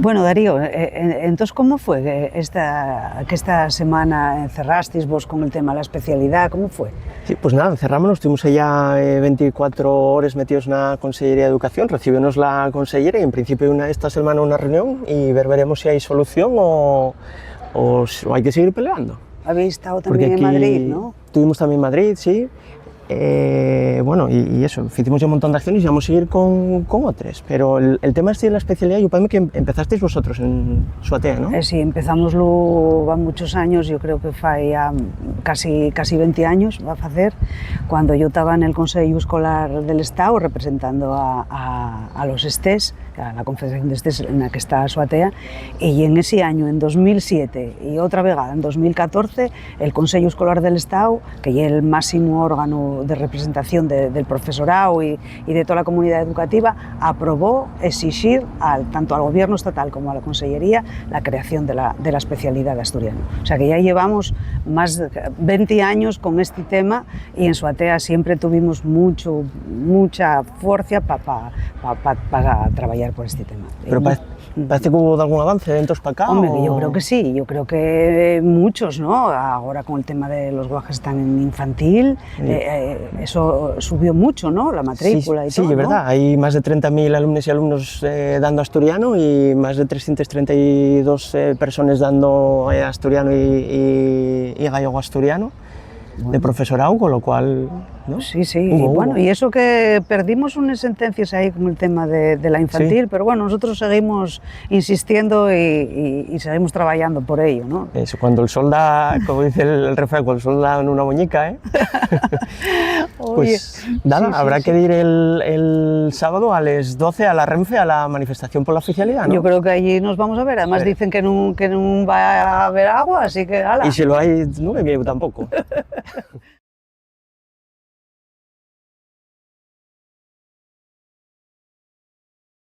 Bueno, Darío, entonces, ¿cómo fue que esta semana encerrasteis vos con el tema de la especialidad? ¿Cómo fue? Sí, pues nada, encerrámonos, estuvimos allá 24 horas metidos na Consellería de Educación, recibimos la consellera y en principio esta semana una reunión y veremos si hay solución o hay que seguir peleando. Habéis estado Porque también aquí en Madrid, ¿no? Estuvimos también en Madrid, sí. Bueno, y eso, hicimos ya un montón de acciones y vamos a seguir con otras, pero el tema este de la especialidad, yo parece que empezasteis vosotros en Suatea, ¿no? Sí, empezamos va muchos años, yo creo que fue ya casi 20 años, va a hacer, cuando yo estaba en el Consejo Escolar del Estado representando a los ESTES, a la Confederación de ESTES en la que está Suatea, y en ese año, en 2007 y otra vegada en 2014, el Consejo Escolar del Estado, que es el máximo órgano de representación del profesorado y de toda la comunidad educativa, aprobó exigir tanto al gobierno estatal como a la consellería la creación de la especialidad de asturiano. O sea que ya llevamos más de 20 años con este tema y en Suatea siempre tuvimos mucha fuerza para trabajar por este tema. Pero parece que hubo algún avance de entonces para acá. Hombre, yo creo que sí, yo creo que muchos, ¿no? Ahora con el tema de los guajes están en infantil, sí. Eso subió mucho, ¿no? La matrícula y todo. Sí, es verdad, hay más de 30.000 alumnos y alumnos dando asturiano y más de 332 personas dando asturiano y gallego asturiano. Bueno. De profesorado, con lo cual, ¿no? Sí, bueno, y eso que perdimos unas sentencias ahí con el tema de la infantil, sí. Pero bueno, nosotros seguimos insistiendo y seguimos trabajando por ello, ¿no? Eso, cuando el sol da, como dice el refrán, cuando el sol da en una muñeca, ¿eh? Pues nada, sí, habrá que ir el sábado a las 12 a la Renfe a la manifestación por la oficialidad, ¿no? Yo creo que allí nos vamos a ver, además dicen que no va a haber agua, así que hala. Y si lo hay, no me viene tampoco.